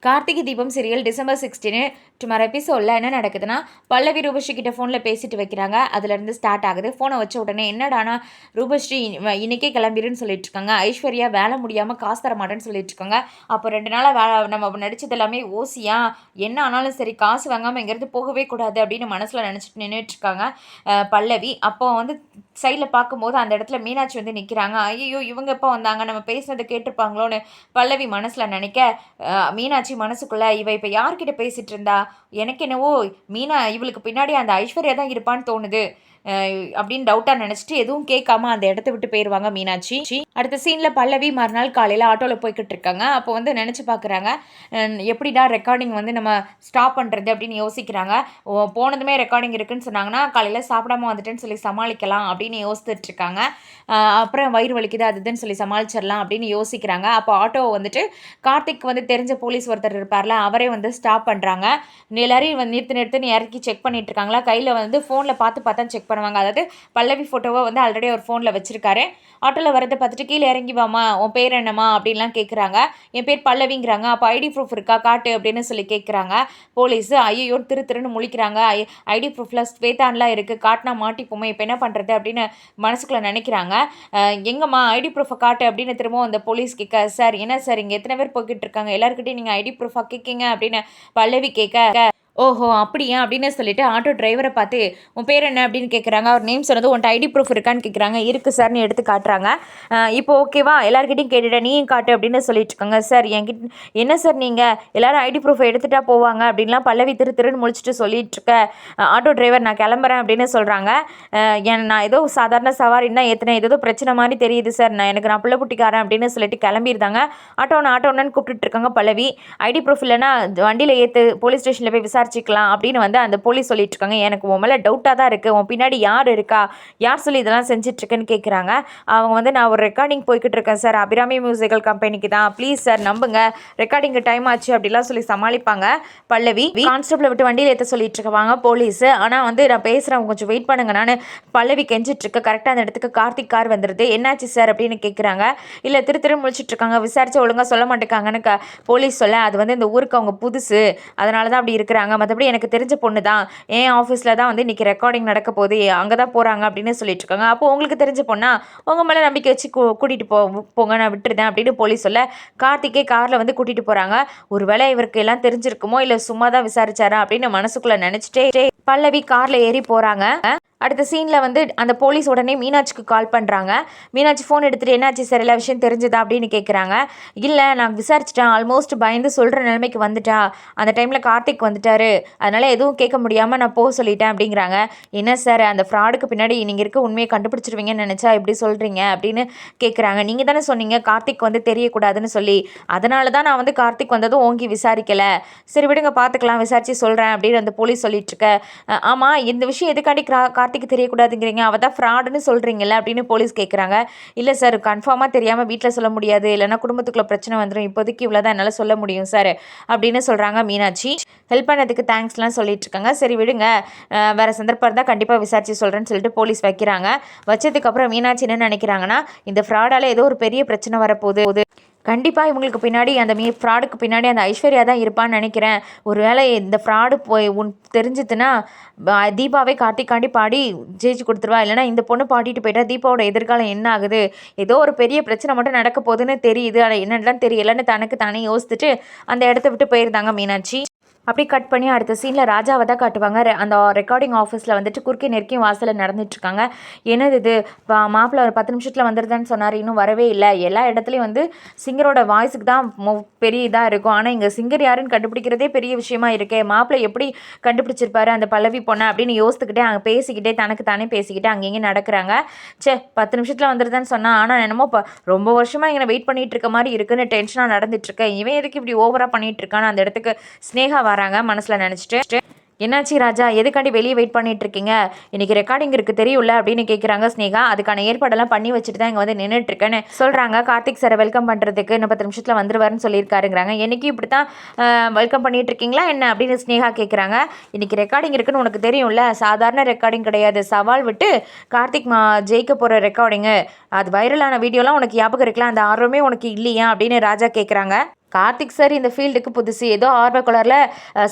Karthigai Deepam serial December 16 tomorrow எபிசோடில் என்ன நடக்குதுன்னா, பல்லவி ரூபஸ்ரீ கிட்ட ஃபோனில் பேசிட்டு வைக்கிறாங்க. அதுலேருந்து ஸ்டார்ட் ஆகுது. ஃபோனை வச்ச உடனே என்னடானா ரூபஸ்ரீ இன்னைக்கே கிளம்பிடுன்னு சொல்லிட்டு இருக்காங்க. ஐஸ்வர்யா வேலை முடியாமல் காசு தர மாட்டேன்னு சொல்லிட்டு இருக்காங்க. அப்போ 2 நாளாக நம்ம நடிச்சது எல்லாமே ஓசியா, என்ன ஆனாலும் சரி காசு வாங்காமல் இங்கேருந்து போகவே கூடாது அப்படின்னு மனசில் நினச்சிட்டு நின்றுட்டு இருக்காங்க பல்லவி. அப்போ வந்து சைடில் பார்க்கும்போது அந்த இடத்துல மீனாட்சி வந்து நிற்கிறாங்க. ஐயோ இவங்க எப்போ வந்தாங்க, நம்ம பேசுனதை கேட்டிருப்பாங்களோன்னு பல்லவி மனசில் நினைக்க, மீனாட்சி மனசுக்குள்ள இவ இப்போ யார்கிட்ட பேசிட்டு இருந்தா, எனக்கு என்னவோ இவளுக்கு பின்னாடி அந்த ஐஸ்வர்யா தான் இருப்பான்னு தோணுது அப்படின்னு டவுட்டாக நினச்சிட்டு எதுவும் கேட்காம அந்த இடத்த விட்டு போயிடுவாங்க மீனாட்சி. அடுத்த சீனில் பல்லவி மறுநாள் காலையில் ஆட்டோவில் போய்கிட்டு இருக்காங்க. அப்போ வந்து நினச்சி பார்க்குறாங்க, எப்படிடா ரெக்கார்டிங் வந்து நம்ம ஸ்டாப் பண்ணுறது அப்படின்னு யோசிக்கிறாங்க. போனதுமே ரெக்கார்டிங் இருக்குன்னு சொன்னாங்கன்னா காலையில் சாப்பிடாம வந்துட்டேன்னு சொல்லி சமாளிக்கலாம் அப்படின்னு யோசிச்சுட்டு இருக்காங்க. அப்புறம் வயிறு வலிக்குது அதுன்னு சொல்லி சமாளிச்சிடலாம் அப்படின்னு யோசிக்கிறாங்க. அப்போ ஆட்டோவை வந்துட்டு கார்த்திக் வந்து தெரிஞ்ச போலீஸ் ஒருத்தர் இருப்பார்ல, அவரே வந்து ஸ்டாப் பண்ணுறாங்க. எல்லாரையும் வந்து நிறுத்துன்னு இறக்கி செக் பண்ணிட்டு இருக்காங்களா, கையில் வந்து ஃபோனில் பார்த்து செக் பண்ணுவாங்க. அதாவது பல்லவி ஃபோட்டோவை வந்து ஆல்ரெடி ஒரு ஃபோனில் வச்சிருக்காரு. ஆட்டோவில் வரதை பார்த்துட்டு கீழே இறங்கி வாமா, உன் பேர் என்னம்மா அப்படின்லாம் கேட்குறாங்க. என் பேர் பல்லவிங்கிறாங்க. அப்போ ஐடி ப்ரூஃப் இருக்கா காட்டு அப்படின்னு சொல்லி கேட்குறாங்க போலீஸ். ஐயோ திருன்னு முழிக்கிறாங்க. ஐடி ப்ரூஃபில் ஸ்வேதான்லாம் இருக்குது, காட்டினா மாட்டிப்போமே, இப்போ என்ன பண்ணுறது அப்படின்னு மனசுக்குள்ளே நினைக்கிறாங்க. எங்கம்மா ஐடி ப்ரூஃபை காட்டு அப்படின்னு திரும்பவும் அந்த போலீஸ் கேட்க, சார் என்ன சார் இங்கே எத்தனை பேர் போய்கிட்டு இருக்காங்க, எல்லாருக்கிட்டையும் நீங்கள் ஐடி ப்ரூஃபாக கேட்கீங்க அப்படின்னு பல்லவி கேட்க, ஓஹோ அப்படியா அப்படின்னு சொல்லிட்டு ஆட்டோ டிரைவரை பார்த்து உன் பேர் என்ன அப்படின்னு கேட்குறாங்க. அவர் நேம் சொன்னது உன்ட்ட ஐடி ப்ரூஃப் இருக்கான்னு கேட்குறாங்க. இருக்குது சார்னு எடுத்து காட்டுறாங்க. இப்போ ஓகேவா எல்லாருக்கிட்டையும் கேட்டுட்டேன், நீயும் காட்டு அப்படின்னு சொல்லிட்டு இருக்காங்க. சார் என்கிட்ட என்ன சார் நீங்கள் எல்லாரும் ஐடி ப்ரூஃபை எடுத்துகிட்டா போவாங்க அப்படின்லாம் பல்லவி திருன்னு முழிச்சிட்டு சொல்லிட்டு இருக்க, ஆட்டோ டிரைவர் நான் கிளம்புறேன் அப்படின்னு சொல்கிறாங்க. நான் ஏதோ சாதாரண சவாரின்னா ஏற்றினேன், ஏதோ பிரச்சனை மாதிரி தெரியுது சார், நான் பிள்ளை குட்டிக்காரன் அப்படின்னு சொல்லிட்டு கிளம்பியிருந்தாங்க. ஆட்டோன்னு கூப்பிட்டுட்டு இருக்காங்க பல்லவி. ஐடி ப்ரூஃப் இல்லைன்னா வண்டியில் ஏற்று போலீஸ் ஸ்டேஷனில் போய் விசாரிச்சிக்கலாம் அப்படின்னு வந்து அந்த போலீஸ் சொல்லிட்டு இருக்காங்க. எனக்கு உன் மேலே டவுட்டாக தான் இருக்குது, உன் பின்னாடி யார் இருக்கா, யார் சொல்லி இதெல்லாம் செஞ்சிட்ருக்குன்னு கேட்குறாங்க. அவங்க வந்து நான் ஒரு ரெக்கார்டிங் போய்கிட்டு இருக்கேன் சார், அபிராமி மியூசிக்கல் கம்பெனிக்கு தான், ப்ளீஸ் சார் நம்புங்க, ரெக்கார்டிங்கு டைம் ஆச்சு அப்படிலாம் சொல்லி சமாளிப்பாங்க பல்லவி. கான்ஸ்டபிளை விட்டு வண்டியில் ஏற்ற சொல்லிட்டு இருக்காங்க போலீஸ். ஆனால் வந்து நான் பேசுகிறேன் கொஞ்சம் வெயிட் பண்ணுங்க நான் பல்லவி கெஞ்சிட்ருக்க. கரெக்டாக அந்த இடத்துக்கு கார்த்திக் கார் வந்துடுது. என்னாச்சு சார் அப்படின்னு கேட்குறாங்க. இல்லை திரு முழிச்சிட்டு இருக்காங்க, விசாரிச்சு ஒழுங்காக சொல்ல மாட்டேங்காங்கன்னு போலீஸ் சொல்ல, அது வந்து இந்த ஊருக்கு அவங்க புதுசு அதனால தான் அப்படி இருக்கிறாங்க, மற்றபடி எனக்கு தெரிஞ்ச பொண்ணு தான், என் ஆஃபீஸில் தான் வந்து இன்றைக்கி ரெக்கார்டிங் நடக்க போகுது, அங்கே தான் போகிறாங்க அப்படின்னு சொல்லிட்டு இருக்காங்க. அப்போ உங்களுக்கு தெரிஞ்ச பொண்ணா, உங்கள் மேலே நம்பிக்கை வச்சு கூட்டிகிட்டு போங்க, நான் விட்டுருந்தேன் அப்படின்னு போலீஸ் சொல்ல, கார்த்திகே காரில் வந்து கூட்டிகிட்டு போகிறாங்க. ஒருவேளை இவருக்கு எல்லாம் தெரிஞ்சிருக்குமோ இல்லை சும்மா தான் விசாரிச்சாரா அப்படின்னு மனசுக்குள்ளே நினச்சிட்டே பல்லவி காரில் ஏறி போகிறாங்க. அடுத்த சீனில் வந்து அந்த போலீஸ் உடனே மீனாட்சிக்கு கால் பண்ணுறாங்க. மீனாட்சி ஃபோன் எடுத்துகிட்டு என்னாச்சு சார் எல்லா விஷயம் தெரிஞ்சுதா அப்படின்னு கேட்குறாங்க. இல்லை நான் விசாரிச்சிட்டேன், ஆல்மோஸ்ட் பயந்து சொல்கிற நிலைமைக்கு வந்துட்டா, அந்த டைமில் கார்த்திக் வந்துட்டார், அதனால் எதுவும் கேட்க முடியாமல் நான் போக சொல்லிட்டேன் அப்படிங்கிறாங்க. என்ன சார் அந்த ஃப்ராடுக்கு பின்னாடி நீங்கள் இருக்க உண்மையை கண்டுபிடிச்சிருவீங்கன்னு நினச்சா எப்படி சொல்கிறீங்க அப்படின்னு கேட்குறாங்க. நீங்கள் தானே சொன்னீங்க கார்த்திக் வந்து தெரியக்கூடாதுன்னு சொல்லி, அதனால தான் நான் வந்து கார்த்திக் வந்ததும் ஓங்கி விசாரிக்கலை, சரி விடுங்க பார்த்துக்கலாம் விசாரித்து சொல்கிறேன் அப்படின்னு அந்த போலீஸ் சொல்லிட்டுருக்க. ஆமாம் இந்த விஷயம் எதுக்காண்டி கார்த்திக்கு தெரியக்கூடாதுங்கிறீங்க, அவள் தான் ஃப்ராடுன்னு சொல்கிறீங்கல்ல அப்படின்னு போலீஸ் கேட்குறாங்க. இல்லை சார் கன்ஃபார்மாக தெரியாமல் வீட்டில் சொல்ல முடியாது, இல்லைனா குடும்பத்துக்குள்ளே பிரச்சனை வந்துடும், இப்போதைக்கு இவ்வளோ தான் என்னால் சொல்ல முடியும் சார் அப்படின்னு சொல்கிறாங்க மீனாட்சி. ஹெல்ப் பண்ணதுக்கு தேங்க்ஸ்லாம் சொல்லிட்டு இருக்காங்க. சரி விடுங்க வேறு சந்தர்ப்பம் இருந்தால் கண்டிப்பாக விசாரிச்சு சொல்கிறேன்னு சொல்லிட்டு போலீஸ் வைக்கிறாங்க. வச்சதுக்கப்புறம் மீனாட்சி என்ன நினைக்கிறாங்கன்னா, இந்த ஃப்ராடால் ஏதோ ஒரு பெரிய பிரச்சனை வரப்போகுது, கண்டிப்பாக இவங்களுக்கு பின்னாடி அந்த ஃப்ராடுக்கு பின்னாடி அந்த ஐஸ்வர்யா தான் இருப்பான்னு நினைக்கிறேன். ஒரு வேளை இந்த ஃப்ராடு போய் தெரிஞ்சுதுன்னா தீபாவே கார்த்திக்காண்டி பாடி ஜெயிச்சு கொடுத்துருவா, இல்லைனா இந்த பொண்ணு பாடிட்டு போயிட்டா தீபாவோட எதிர்காலம் என்ன ஆகுது, ஏதோ ஒரு பெரிய பிரச்சனை மட்டும் நடக்க போகுதுன்னு தெரியுது, ஆனால் என்னென்னலாம் தெரியலன்னு தனக்கு தானே யோசிச்சுட்டு அந்த இடத்த விட்டு போயிருந்தாங்க மீனாட்சி. அப்படி கட் பண்ணி அடுத்த சீனில் ராஜாவை தான் காட்டுவாங்க. அந்த ரெக்கார்டிங் ஆஃபீஸில் வந்துட்டு குறுக்கே நெருக்கி வாசலில் நடந்துட்டுருக்காங்க. என்னது இது மாப்பிள்ளை ஒரு 10 நிமிஷத்தில் வந்துடுதான்னு சொன்னார், இன்னும் வரவே இல்லை, எல்லா இடத்துலையும் வந்து சிங்கரோட வாய்ஸுக்கு தான் பெரிய இதாக இருக்கும், ஆனால் இங்கே சிங்கர் யாருன்னு கண்டுபிடிக்கிறதே பெரிய விஷயமா இருக்கே, மாப்பிள்ளை எப்படி கண்டுபிடிச்சிருப்பாரு அந்த பல்லவி பொண்ணை அப்படின்னு யோசித்துக்கிட்டே அங்கே பேசிக்கிட்டே தனக்கு தானே பேசிக்கிட்டே அங்கேயே நடக்கிறாங்க. 10 நிமிஷத்தில் வந்துடுதான்னு சொன்னால், ஆனால் என்னமோ இப்போ ரொம்ப வருஷமாக இங்கே வெயிட் பண்ணிகிட்டு இருக்க மாதிரி இருக்குன்னு டென்ஷனாக நடந்துட்டுருக்கேன், இவன் எதுக்கு இப்படி ஓவராக பண்ணிகிட்டு இருக்கான்னு அந்த இடத்துக்கு ஸ்னேகா வராங்க மனசில் நினச்சிட்டு. என்னாச்சு ராஜா எதுக்காண்டி வெளியே வெயிட் பண்ணிட்டு இருக்கீங்க, இன்றைக்கி ரெக்கார்டிங் இருக்குது தெரியும்ல அப்படின்னு கேட்குறாங்க ஸ்னேகா. அதுக்கான ஏற்பாடெல்லாம் பண்ணி வச்சுட்டு தான் இங்கே வந்து நின்றுட்டுருக்கேன்னு சொல்கிறாங்க. கார்த்திக் சாரை வெல்கம் பண்ணுறதுக்கு இன்னும் 10 நிமிஷத்தில் வந்துருவாருன்னு சொல்லியிருக்காருங்கிறாங்க. என்றைக்கும் இப்படி தான் வெல்கம் பண்ணிகிட்டு இருக்கீங்களா என்ன அப்படின்னு ஸ்னேகா கேட்குறாங்க. இன்றைக்கி ரெக்கார்டிங் இருக்குன்னு உனக்கு தெரியும்ல, சாதாரண ரெக்கார்டிங் கிடையாது, சவால் விட்டு கார்த்திக் ஜெயிக்க போகிற ரெக்கார்டிங்கு, அது வைரலான வீடியோலாம் உனக்கு ஞாபகம் இருக்கலாம், அந்த ஆர்வமே உனக்கு இல்லையா அப்படின்னு ராஜா கேட்குறாங்க. கார்த்திக் சார் இந்த ஃபீல்டுக்கு புதுசு, ஏதோ ஆர்வக்குளரில்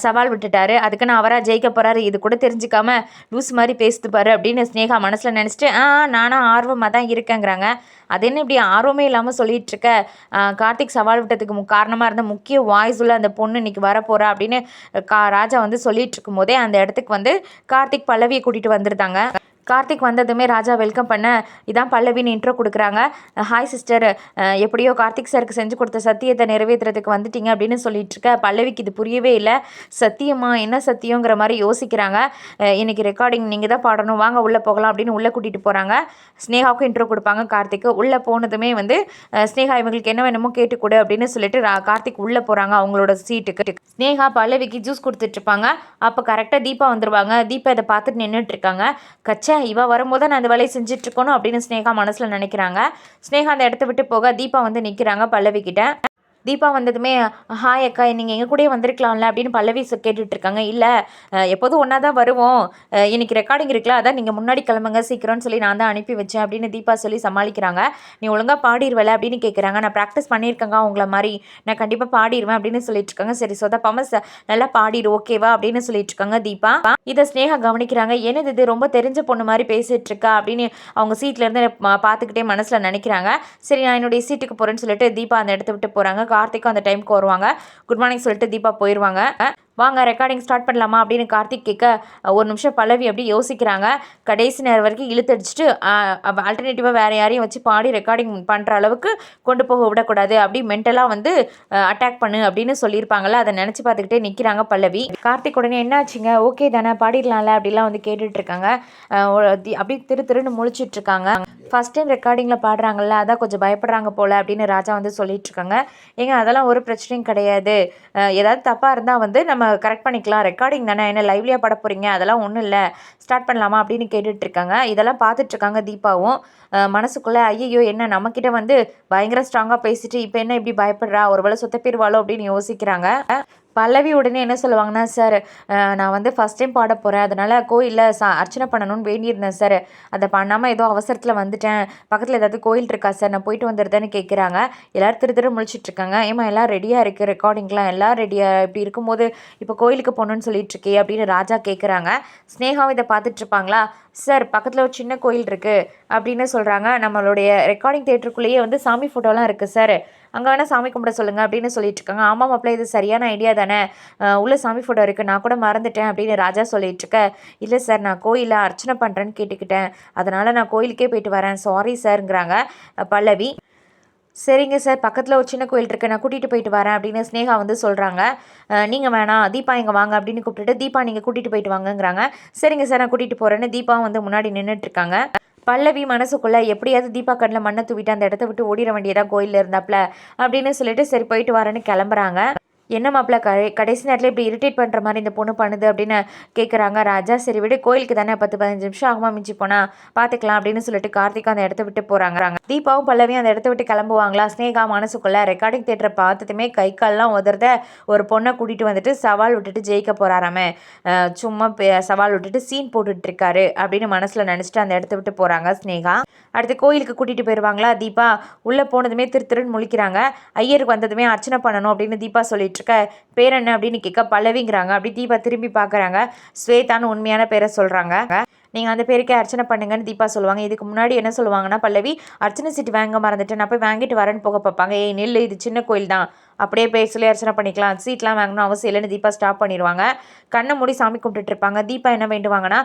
சவால் விட்டுட்டாரு, அதுக்குன்னு அவராக ஜெயிக்க போகிறாரு, இது கூட தெரிஞ்சுக்காம லூஸ் மாதிரி பேசுது பாரு அப்படின்னு ஸ்னேகா மனசில் நினச்சிட்டு நானும் ஆர்வமாக தான் இருக்கேங்கிறாங்க. அது என்ன இப்படி ஆர்வமே இல்லாமல் சொல்லிட்டு இருக்க, கார்த்திக் சவால் விட்டதுக்கு காரணமாக இருந்த முக்கிய வாய்ஸ் உள்ள அந்த பொண்ணு இன்னைக்கு வரப்போகிறா அப்படின்னு ராஜா வந்து சொல்லிட்டு இருக்கும் போதே அந்த இடத்துக்கு வந்து கார்த்திக் பல்லவியை கூட்டிகிட்டு வந்துருந்தாங்க. கார்த்திக் வந்ததுமே ராஜா வெல்கம் பண்ண இதான் பல்லவின்னு இன்ட்ரோ கொடுக்குறாங்க. ஹாய் சிஸ்டர், எப்படியோ கார்த்திக் சாருக்கு செஞ்சு கொடுத்த சத்தியத்தை நிறைவேற்றுறதுக்கு வந்துட்டீங்க அப்படின்னு சொல்லிட்டு இருக்க பல்லவிக்கு இது புரியவே இல்லை. சத்தியமா, என்ன சத்தியங்கிற மாதிரி யோசிக்கிறாங்க. இன்னைக்கு ரெக்கார்டிங் நீங்கள் தான் பாடணும், வாங்க உள்ளே போகலாம் அப்படின்னு உள்ளே கூட்டிகிட்டு போகிறாங்க. ஸ்னேகாவுக்கும் இன்ட்ரோ கொடுப்பாங்க. கார்த்திக்கு உள்ளே போனதுமே வந்து ஸ்னேகா இவங்களுக்கு என்ன வேணுமோ கேட்டுக்கொடு அப்படின்னு சொல்லிட்டு கார்த்திக் உள்ளே போகிறாங்க அவங்களோட சீட்டுக்கு. ஸ்னேகா பல்லவிக்கு ஜூஸ் கொடுத்துட்ருப்பாங்க. அப்போ கரெக்டாக தீபா வந்துடுவாங்க. தீபா இதை பார்த்துட்டு நின்றுட்டு இருக்காங்க. கச்சா இவ வரும்போது நான் அந்த வேலையை செஞ்சிட்ருக்கணும் அப்படின்னு ஸ்னேகா மனசில் நினைக்கிறாங்க. ஸ்னேகா அந்த இடத்த விட்டு போக தீபா வந்து நிற்கிறாங்க பல்லவி கிட்ட. தீபா வந்ததுமே ஹாய் அக்கா, நீங்கள் எங்கள் கூடயே வந்திருக்கலாம்ல அப்படின்னு பல்லவி கேட்டுட்ருக்காங்க. இல்லை, எப்போதும் ஒன்றா தான் வருவோம், இன்றைக்கி ரெக்கார்டிங் இருக்குல்ல, அதான் நீங்கள் முன்னாடி கிளம்புங்க சீக்கிரம்னு சொல்லி நான் தான் அனுப்பி வச்சேன் அப்படின்னு தீபா சொல்லி சமாளிக்கிறாங்க. நீ ஒழுங்காக பாடிடுவல அப்படின்னு கேட்குறாங்க. நான் ப்ராக்டிஸ் பண்ணியிருக்கேங்க உங்களை மாதிரி, நான் கண்டிப்பாக பாடிடுவேன் அப்படின்னு சொல்லிட்டு இருக்காங்க. சரி சொதப்பாமல் நல்லா பாடிடு ஓகேவா அப்படின்னு சொல்லிட்டு இருக்காங்க தீபா. இதை ஸ்னேகா கவனிக்கிறாங்க. என்னது இது ரொம்ப தெரிஞ்ச பொண்ணு மாதிரி பேசிகிட்டு இருக்கா அப்படின்னு அவங்க சீட்லேருந்து பார்த்துக்கிட்டே மனசில் நினைக்கிறாங்க. சரி நான் என்னுடைய சீட்டுக்கு போகிறேன்னு சொல்லிட்டு தீபா அந்த இடத்த விட்டு போகிறாங்க. கார்த்திக்கும் அந்த டைமுக்கு வருவாங்க. குட் மார்னிங் சொல்லிட்டு தீபா போயிடுவாங்க. வாங்க ரெக்கார்டிங் ஸ்டார்ட் பண்ணலாமா அப்படின்னு கார்த்திக் கேட்க ஒரு நிமிஷம் பல்லவி அப்படி யோசிக்கிறாங்க. கடைசி நேரம் வரைக்கும் இழுத்தடிச்சிட்டு ஆல்டர்னேட்டிவாக வேறு யாரையும் வச்சு பாடி ரெக்கார்டிங் பண்ணுற அளவுக்கு கொண்டு போக விடக்கூடாது, அப்படி மென்டலாக வந்து அட்டாக் பண்ணு அப்படின்னு சொல்லியிருப்பாங்கள்ல, அதை நினச்சி பார்த்துக்கிட்டே நிற்கிறாங்க பல்லவி. கார்த்திக் உடனே என்னாச்சுங்க, ஓகே தானே பாடிடலாம்ல அப்படிலாம் வந்து கேட்டுட்ருக்காங்க. அப்படி திருன்னு முழிச்சிட்ருக்காங்க. ஃபஸ்ட் டைம் ரெக்கார்டிங்கில் பாடுறாங்கல்ல, அதான் கொஞ்சம் பயப்படுறாங்க போல் அப்படின்னு ராஜா வந்து சொல்லிட்டுருக்காங்க. ஏங்க அதெல்லாம் ஒரு பிரச்சனையும் கிடையாது, ஏதாவது தப்பாக இருந்தால் வந்து நம்ம கரெக்ட் பண்ணிக்கலாம், ரெக்கார்டிங் தானே, என்ன லைவ்லியாக பாட போகிறீங்க, அதெல்லாம் ஒன்றும் இல்லை, ஸ்டார்ட் பண்ணலாமா அப்படின்னு கேட்டுட்ருக்காங்க. இதெல்லாம் பார்த்துட்ருக்காங்க தீபாவும். மனசுக்குள்ளே ஐயோ என்ன நம்மக்கிட்ட வந்து பயங்கர ஸ்ட்ராங்காக பேசிட்டு இப்போ என்ன இப்படி பயப்படுறா, ஒரு வேளை சுத்தப்பேருவாளோ அப்படின்னு யோசிக்கிறாங்க. பல்லவி உடனே என்ன சொல்லுவாங்கன்னா, சார் நான் வந்து ஃபஸ்ட் டைம் பாட போகிறேன், அதனால் கோயிலில் அர்ச்சனை பண்ணணும்னு வேண்டியிருந்தேன் சார், அதை பண்ணாமல் ஏதோ அவசரத்தில் வந்துட்டேன், பக்கத்தில் ஏதாவது கோயில் இருக்கா சார், நான் போயிட்டு வந்துடுறேன்னு கேட்குறாங்க. எல்லோரும் திரு முழிச்சிட்ருக்காங்க. ஏமா எல்லாம் ரெடியாக இருக்குது, ரெக்கார்டிங்லாம் எல்லாம் ரெடியாக இப்படி இருக்கும்போது இப்போ கோயிலுக்கு போகணுன்னு சொல்லிட்டுருக்கே அப்படின்னு ராஜா கேட்குறாங்க. ஸ்னேகாவும் இதை பார்த்துட்ருப்பாங்களா, சார் பக்கத்தில் ஒரு சின்ன கோயில் இருக்குது அப்படின்னு சொல்கிறாங்க. நம்மளுடைய ரெக்கார்டிங் தேட்டருக்குள்ளேயே வந்து சாமி ஃபோட்டோலாம் இருக்குது சார், அங்கே வேணால் சாமி கும்பிட சொல்லுங்கள் அப்படின்னு சொல்லிட்டு இருக்காங்க. ஆமாம் மாப்பிள்ள, இது சரியான ஐடியா தானே, உள்ள சாமி ஃபோட்டோ இருக்குது, நான் கூட மறந்துட்டேன் அப்படின்னு ராஜா சொல்லிட்டுருக்க. இல்லை சார் நான் கோயிலில் அர்ச்சனை பண்ணுறேன்னு கேட்டுக்கிட்டேன், அதனால் நான் கோயிலுக்கே போயிட்டு வரேன், சாரி சார்ங்கிறாங்க பல்லவி. சரிங்க சார், பக்கத்தில் ஒரு சின்ன கோயில் இருக்குது, நான் கூட்டிகிட்டு போயிட்டு வரேன் அப்படின்னு ஸ்னேகா வந்து சொல்கிறாங்க. நீங்கள் வேணாம், தீபா இங்கே வாங்க அப்படின்னு கூப்பிட்டுட்டு தீபா நீங்கள் கூட்டிகிட்டு போயிட்டு வாங்கங்கிறாங்க. சரிங்க சார் நான் கூட்டிகிட்டு போகிறேன்னு தீபா வந்து முன்னாடி நின்றுட்டுருக்காங்க. பல்லவி மனசுக்குள்ளே எப்படியாவது தீபா கண்ணில் மண்ணை தூவிட்டு அந்த இடத்த விட்டு ஓடிட வேண்டியதாக கோயிலில் இருந்தாப்புல அப்படின்னு சொல்லிட்டு சரி போயிட்டு வரேன்னு கிளம்புறாங்க. என்ன மாப்பிள்ள கடைசி நேரத்தில் இப்படி இரிட்டேட் பண்ணுற மாதிரி இந்த பொண்ணு பண்ணுது அப்படின்னு கேட்குறாங்க ராஜா. சரி விடு, கோயிலுக்கு தானே 10-15 நிமிஷம் ஆகுமா, மிஞ்சி போனால் பார்த்துக்கலாம் அப்படின்னு சொல்லிட்டு கார்த்திகா அந்த இடத்த விட்டு போகிறாங்க. தீபாவும் பல்லவியும் அந்த இடத்த விட்டு கிளம்புவாங்களா. ஸ்னேகா மனசுக்குள்ளே ரெக்கார்டிங் தேட்டரை பார்த்ததுமே கை கால்லாம் உதறத ஒரு பொண்ணை கூட்டிகிட்டு வந்துட்டு சவால் விட்டுட்டு ஜெயிக்க போகிறாராமே, சும்மா சவால் விட்டுட்டு சீன் போட்டுட்ருக்காரு அப்படின்னு மனசில் நினச்சிட்டு அந்த இடத்த விட்டு போகிறாங்க ஸ்னேகா. அடுத்து கோயிலுக்கு கூட்டிகிட்டு போயிடுவாங்களா. தீபா உள்ளே போனதுமே திருன்னு முழிக்கிறாங்க. ஐயருக்கு வந்ததுமே அர்ச்சனை பண்ணணும் அப்படின்னு தீபா சொல்லிட்டு இருக்க. பேர் என்ன அப்படின்னு கேட்க பல்லவிங்கிறாங்க. அப்படி தீபா திரும்பி பார்க்குறாங்க. ஸ்வேதான்னு உண்மையான பேரை சொல்கிறாங்க. நீங்கள் அந்த பேருக்கே அர்ச்சனை பண்ணுங்கன்னு தீபா சொல்லுவாங்க. இதுக்கு முன்னாடி என்ன சொல்லுவாங்கன்னா பல்லவி, அர்ச்சனை சீட்டு வாங்க மறந்துட்டு நான் போய் வாங்கிட்டு வரேன்னு போக பார்ப்பாங்க. ஏய் நெல், இது சின்ன கோயில் தான், அப்படியே போய் சொல்லி அர்ச்சனை பண்ணிக்கலாம், சீட்லாம் வாங்கணும் அவசியம் இல்லைன்னு தீபா ஸ்டாப் பண்ணிடுவாங்க. கண்ணை மூடி சாமி கும்பிட்டுட்டு இருப்பாங்க. தீபா என்ன வேண்டுவாங்கன்னா,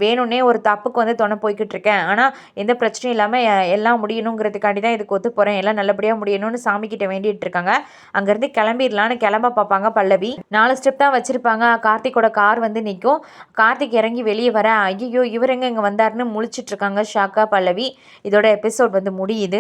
வேணும்னே ஒரு தப்புக்கு வந்து துணை போய்கிட்டு இருக்கேன், ஆனால் எந்த பிரச்சனையும் இல்லாமல் எல்லாம் முடியணுங்கிறதுக்காண்டி தான் இதுக்கு ஒத்து போகிறேன், எல்லாம் நல்லபடியாக முடியணும்னு சாமிக்கிட்ட வேண்டிகிட்டு இருக்காங்க. அங்கேருந்து கிளம்பிடலான்னு கிளம்ப பார்ப்பாங்க பல்லவி. 4 ஸ்டெப் தான் வச்சுருப்பாங்க. கார்த்திக்கோட கார் வந்து நிற்கும். கார்த்திக் இறங்கி வெளியே வர ஐயோ இவர் எங்கே இங்கே வந்தாருன்னு முழிச்சிட்ருக்காங்க ஷாக்கா பல்லவி. இதோட எபிசோட் வந்து முடியுது.